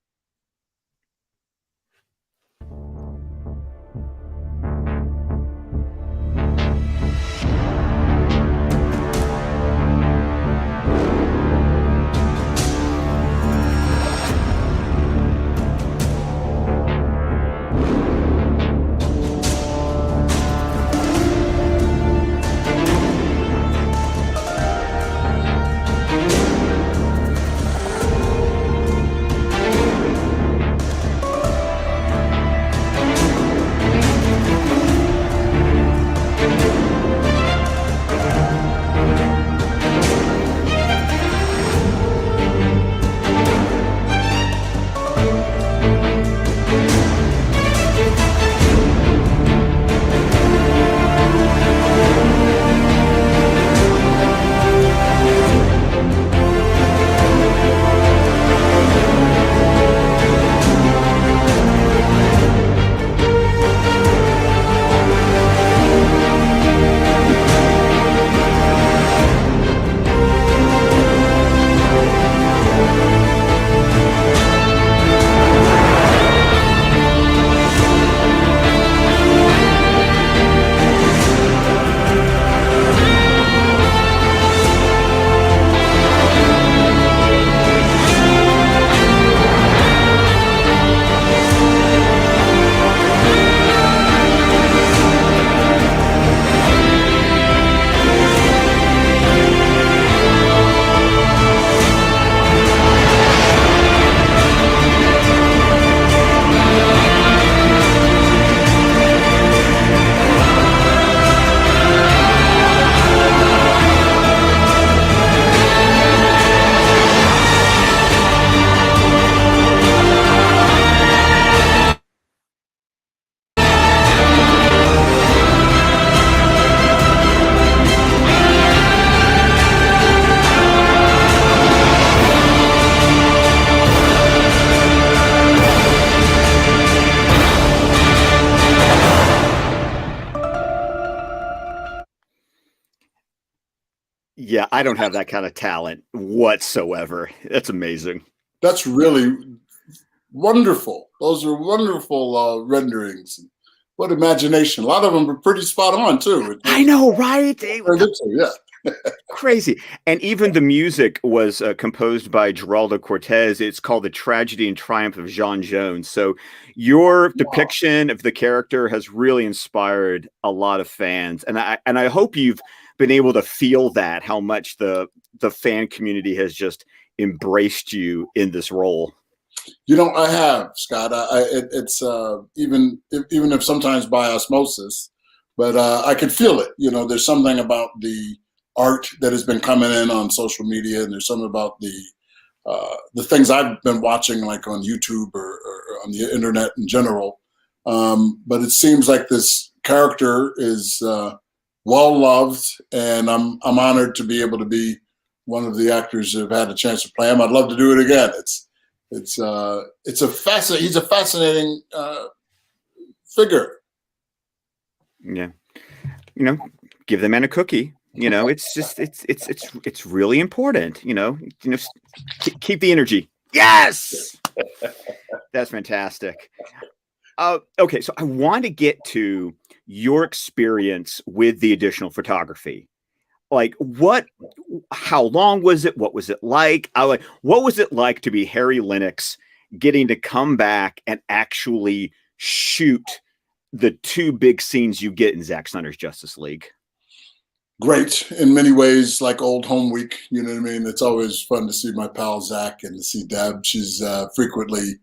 Yeah, I don't have that kind of talent whatsoever. That's amazing. That's really wonderful. Those are wonderful renderings. What imagination. A lot of them are pretty spot on, too. I know, right? Yeah. Crazy. And even the music was composed by Geraldo Cortez. It's called The Tragedy and Triumph of John Jones. So your depiction of the character has really inspired a lot of fans. And I hope you've been able to feel that, how much the fan community has just embraced you in this role? I have, Scott. It's even if sometimes by osmosis, but I could feel it. There's something about the art that has been coming in on social media, and there's something about the things I've been watching, like on YouTube or on the internet in general. But it seems like this character is well loved, and I'm honored to be able to be one of the actors who have had a chance to play him. I'd love to do it again. He's a fascinating figure. Yeah, give the man a cookie. It's just it's really important. Keep the energy. Yes, that's fantastic. Okay, so I want to get to your experience with the additional photography. Like, how long was it? What was it like? What was it like to be Harry Lennix, getting to come back and actually shoot the two big scenes you get in Zack Snyder's Justice League? Great. In many ways, like old home week, you know what I mean? It's always fun to see my pal Zack and to see Deb. She's frequently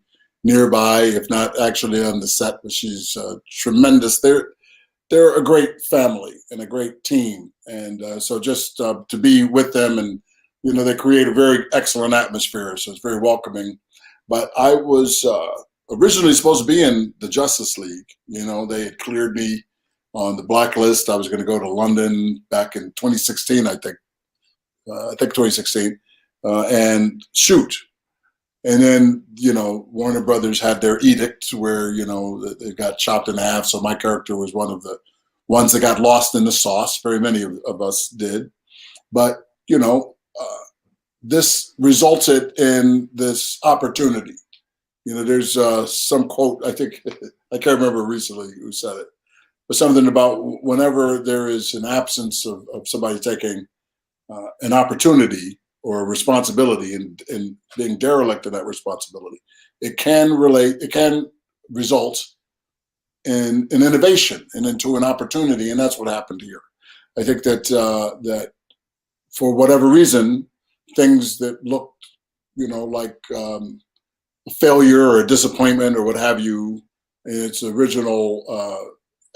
nearby, if not actually on the set, but she's tremendous. They're a great family and a great team. And so just to be with them, and, they create a very excellent atmosphere. So it's very welcoming. But I was originally supposed to be in the Justice League. They had cleared me on the blacklist. I was going to go to London back in 2016, I think 2016, and shoot. And then, Warner Brothers had their edict where, it got chopped in half. So my character was one of the ones that got lost in the sauce. Very many of us did. But, this resulted in this opportunity. There's some quote, I think, I can't remember recently who said it, but something about whenever there is an absence of somebody taking an opportunity or a responsibility and being derelict in that responsibility, it can result in an innovation and into an opportunity, and that's what happened here. I think that for whatever reason, things that looked, like a failure or a disappointment or what have you, in its original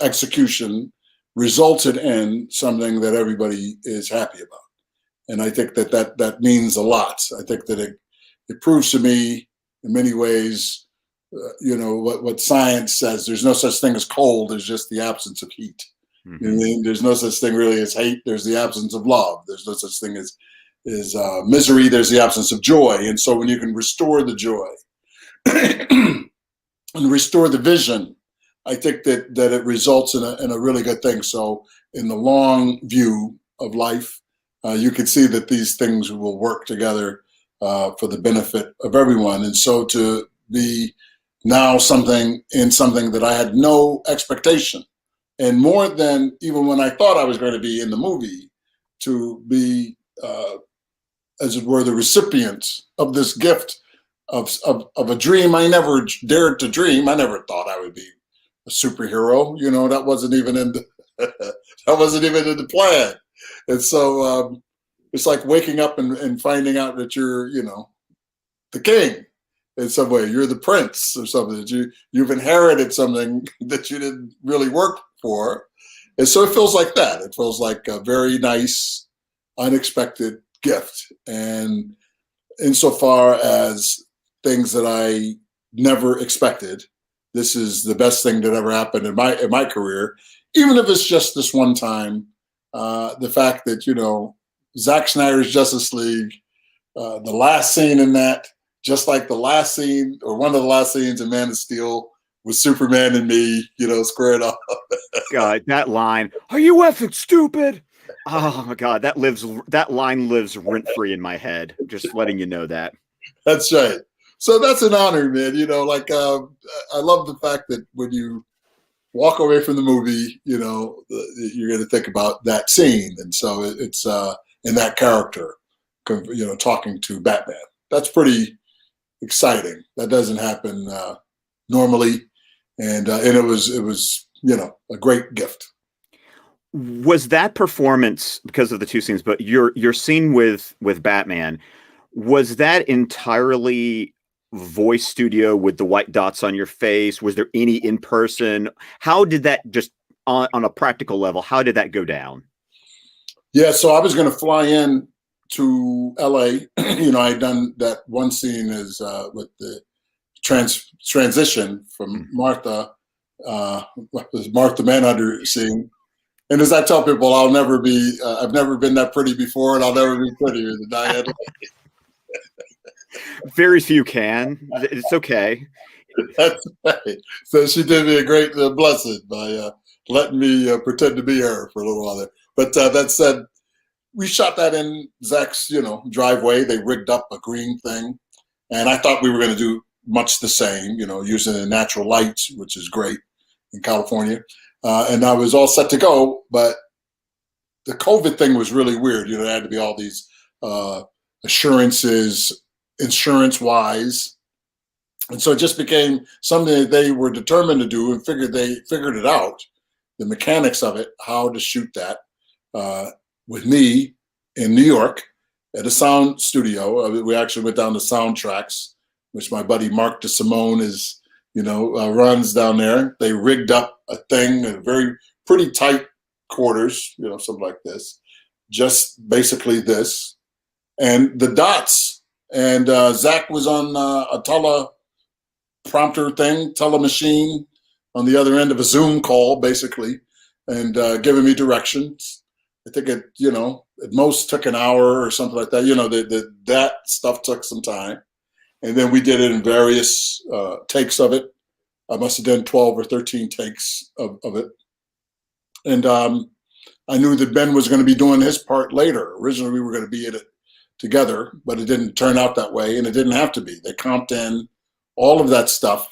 execution, resulted in something that everybody is happy about. And I think that means a lot. I think that it proves to me in many ways, what science says. There's no such thing as cold. There's just the absence of heat. Mm-hmm. You know what I mean? There's no such thing really as hate. There's the absence of love. There's no such thing as misery. There's the absence of joy. And so when you can restore the joy and restore the vision, I think that it results in a really good thing. So in the long view of life, you can see that these things will work together for the benefit of everyone. And so to be now something that I had no expectation, and more than even when I thought I was going to be in the movie, to be, as it were, the recipient of this gift of a dream I never dared to dream. I never thought I would be a superhero. That wasn't even in the plan. And so it's like waking up and finding out that you're, the king in some way. You're the prince or something, that you've inherited something that you didn't really work for. And so it feels like that. It feels like a very nice, unexpected gift. And insofar as things that I never expected, this is the best thing that ever happened in my career, even if it's just this one time. The fact that, Zack Snyder's Justice League, the last scene in that, just like the last scene or one of the last scenes in Man of Steel with Superman and me, squared off. God, that line, "Are you effing stupid?" Oh my God, that line lives rent free in my head. Just letting you know that. That's right. So that's an honor, man. I love the fact that when you walk away from the movie, you're going to think about that scene. And so it's in that character, talking to Batman. That's pretty exciting. That doesn't happen normally. And it was a great gift. Was that performance because of the two scenes, but your scene with Batman, was that entirely voice studio with the white dots on your face? Was there any in person? How did that just on a practical level, how did that go down? Yeah, so I was going to fly in to LA. I had done that one scene is with the transition from Martha, Martha Manhunter scene. And as I tell people, I've never been that pretty before, and I'll never be prettier than Diane. Very few can. It's okay. That's right. So she did me a great blessing by letting me pretend to be her for a little while there. But that said, we shot that in Zack's, driveway. They rigged up a green thing, and I thought we were going to do much the same, using the natural light, which is great in California. And I was all set to go, but the COVID thing was really weird. There had to be all these assurances, insurance-wise. And so it just became something that they were determined to do, and they figured it out, the mechanics of it, how to shoot that with me in New York at a sound studio. We actually went down to Soundtracks, which my buddy Mark DeSimone is, runs down there. They rigged up a thing in very pretty tight quarters, something like this, just basically this, and the dots. And Zack was on a teleprompter thing, telemachine on the other end of a Zoom call, basically, and giving me directions. I think it, at most took an hour or something like that. That stuff took some time. And then we did it in various takes of it. I must have done 12 or 13 takes of it. And I knew that Ben was going to be doing his part later. Originally, we were going to be in it together, but it didn't turn out that way, and it didn't have to be. They comped in all of that stuff.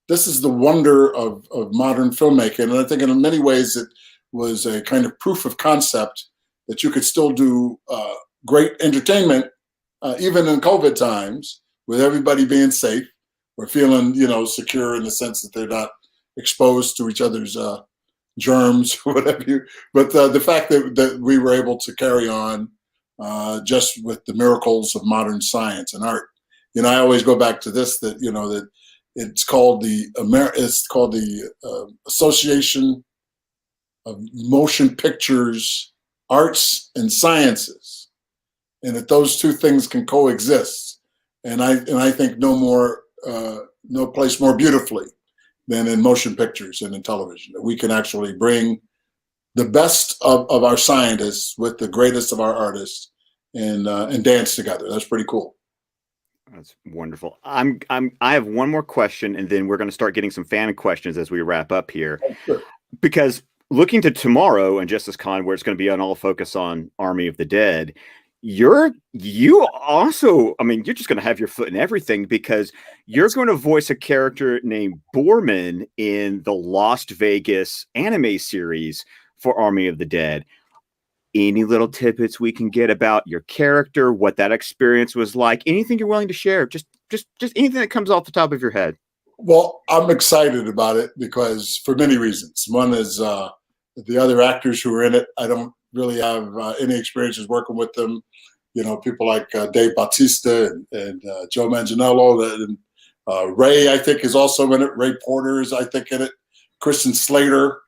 This is the wonder of modern filmmaking, and I think in many ways it was a kind of proof of concept that you could still do great entertainment, even in COVID times, with everybody being safe or feeling, secure in the sense that they're not exposed to each other's germs or whatever. But the fact that we were able to carry on just with the miracles of modern science and art. I always go back to this, that it's called the Association of Motion Pictures, Arts and Sciences, and that those two things can coexist. And I think no place more beautifully than in motion pictures and in television, that we can actually bring the best of our scientists with the greatest of our artists and dance together. That's pretty cool. That's wonderful. I have one more question, and then we're going to start getting some fan questions as we wrap up here. Oh, sure. Because looking to tomorrow and Justice Con, where it's going to be an all focus on Army of the Dead, you also, you're just going to have your foot in everything, because you're going to voice a character named Borman in the Lost Vegas anime series for Army of the Dead. Any little tidbits we can get about your character, what that experience was like, anything you're willing to share, just anything that comes off the top of your head. Well, I'm excited about it because for many reasons. One is the other actors who are in it. I don't really have any experiences working with them. People like Dave Bautista and Joe Manganiello. And Ray, I think, is also in it. Ray Porter is, I think, in it. Kristen Slater.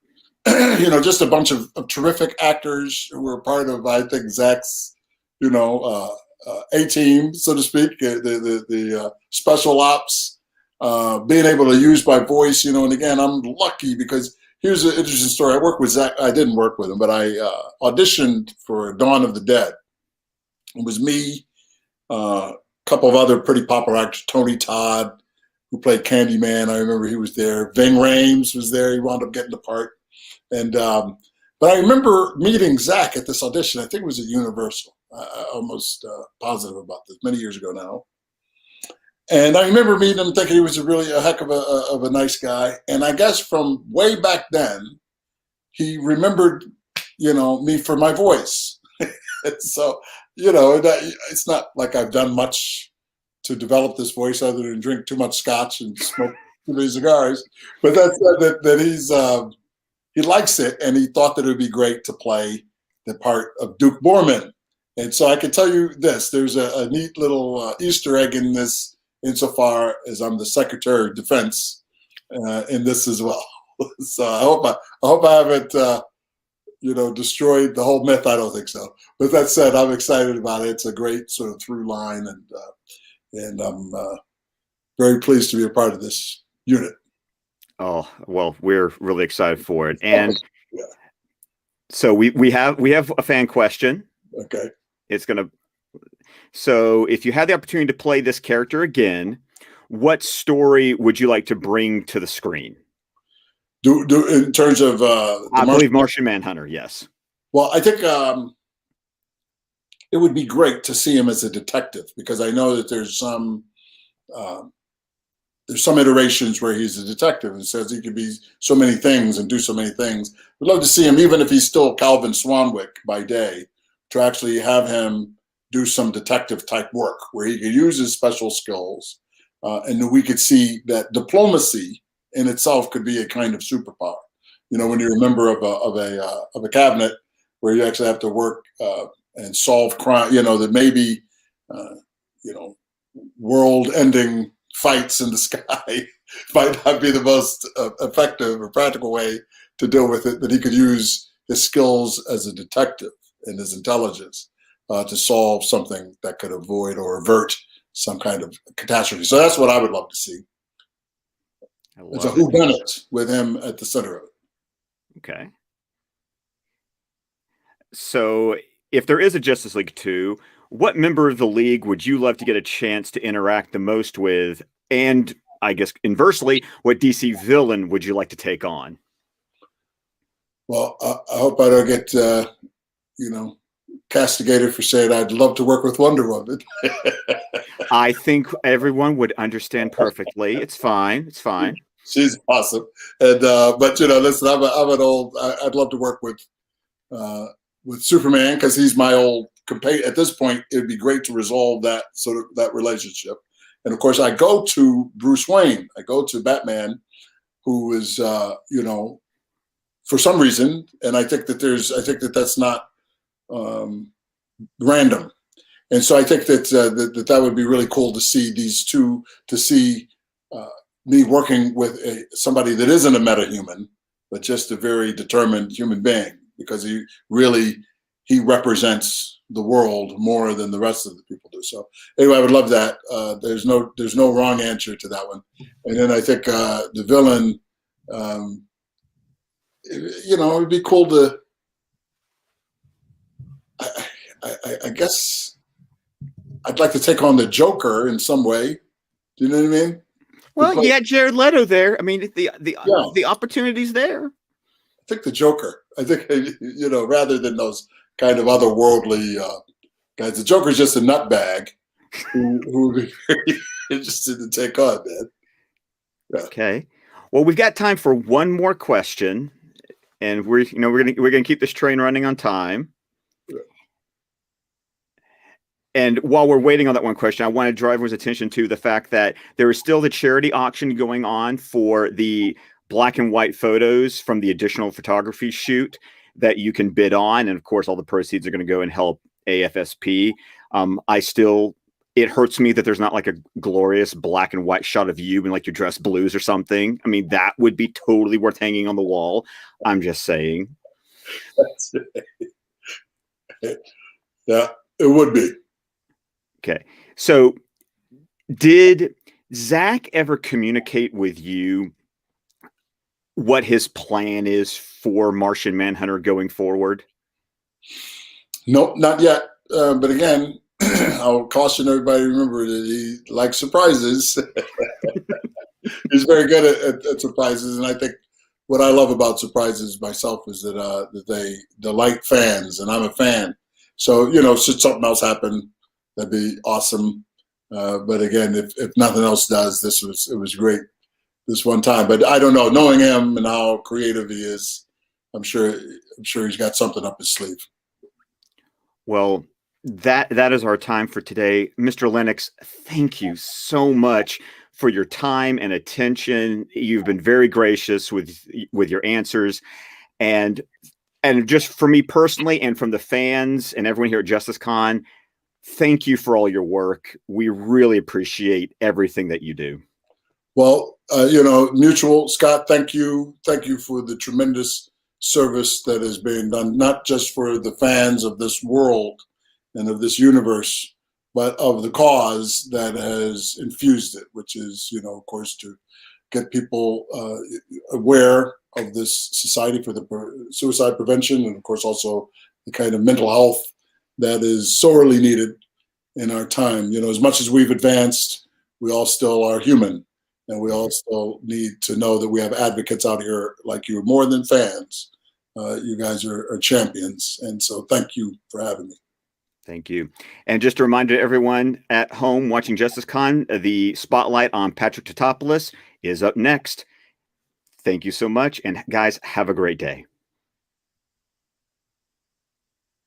Just a bunch of terrific actors who were part of, I think, Zack's, A-team, so to speak, the special ops, being able to use my voice, and again, I'm lucky because here's an interesting story. I worked with Zack. I didn't work with him, but I auditioned for Dawn of the Dead. It was me, a couple of other pretty popular actors, Tony Todd, who played Candyman. I remember he was there. Ving Rhames was there. He wound up getting the part. And but I remember meeting Zack at this audition. I think it was at Universal. Almost positive about this, many years ago now. And I remember meeting him, thinking he was a heck of a nice guy. And I guess from way back then, he remembered, me for my voice. So, it's not like I've done much to develop this voice other than drink too much scotch and smoke too many cigars. But that's that he's he likes it, and he thought that it would be great to play the part of Duke Borman. And so I can tell you this: there's a neat little Easter egg in this, insofar as I'm the Secretary of Defense in this as well. So I hope I haven't destroyed the whole myth. I don't think so. But that said, I'm excited about it. It's a great sort of through line, and I'm very pleased to be a part of this unit. Oh, well, we're really excited for it. And yeah. So we have a fan question. Okay. So if you had the opportunity to play this character again, what story would you like to bring to the screen? Do in terms of I believe Martian Manhunter, yes. Well, I think it would be great to see him as a detective, because I know that there's some iterations where he's a detective and says he could be so many things and do so many things. I'd love to see him, even if he's still Calvin Swanwick by day, to actually have him do some detective type work where he could use his special skills, and we could see that diplomacy in itself could be a kind of superpower. When you're a member of a cabinet where you actually have to work and solve crime, that maybe world-ending fights in the sky might not be the most effective or practical way to deal with it, that he could use his skills as a detective and his intelligence to solve something that could avoid or avert some kind of catastrophe. So that's what I would love to see. It's a whodunit with him at the center of it. Okay. So if there is a Justice League 2, what member of the League would you love to get a chance to interact the most with? And I guess inversely, what DC villain would you like to take on? Well, I hope I don't get, castigated for saying I'd love to work with Wonder Woman. I think everyone would understand perfectly. It's fine. It's fine. She's awesome. And but listen, I'm an old. I'd love to work with Superman, because he's my old companion. At this point, it'd be great to resolve that relationship. And of course, I go to Bruce Wayne. I go to Batman, who is for some reason, and I think that that's not random. And so I think that that would be really cool to see these two, to see me working with somebody that isn't a metahuman, but just a very determined human being, because he represents the world more than the rest of the people do. So anyway, I would love that. There's no wrong answer to that one. And then I think the villain, it would be cool to, I guess I'd like to take on the Joker in some way. Do you know what I mean? Well, yeah, Jared Leto there. I mean, the opportunity's there. I think the Joker. I think, rather than those kind of otherworldly guys, the Joker's just a nutbag who would be very interested to take on, man. Yeah. Okay. Well, we've got time for one more question, and we're gonna keep this train running on time. Yeah. And while we're waiting on that one question, I want to draw everyone's attention to the fact that there is still the charity auction going on for the black and white photos from the additional photography shoot that you can bid on. And of course, all the proceeds are going to go and help AFSP. It hurts me that there's not like a glorious black and white shot of you in like your dress blues or something. I mean, that would be totally worth hanging on the wall. I'm just saying. That's right. Yeah, it would be. Okay. So did Zack ever communicate with you what his plan is for Martian Manhunter going forward? Nope, not yet. But again, I'll caution everybody to remember that he likes surprises. He's very good at surprises. And I think what I love about surprises myself is that they delight fans, and I'm a fan. So, should something else happen, that'd be awesome. But again, if nothing else does, it was great this one time. But I don't know, knowing him and how creative he is, I'm sure he's got something up his sleeve. Well, that is our time for today. Mr. Lennix, thank you so much for your time and attention. You've been very gracious with your answers. And just for me personally, and from the fans and everyone here at Justice Con, thank you for all your work. We really appreciate everything that you do. Well, mutual. Scott, thank you. Thank you for the tremendous service that is being done, not just for the fans of this world and of this universe, but of the cause that has infused it, which is, of course, to get people aware of this society for the suicide prevention, and of course also the kind of mental health that is sorely needed in our time. As much as we've advanced, we all still are human, and we all still need to know that we have advocates out here like you. More than fans, you guys are champions, and so thank you for having me. Thank you. And just a reminder to everyone at home watching Justice Con, the spotlight on Patrick Tatopoulos is up next. Thank you so much. And guys, have a great day.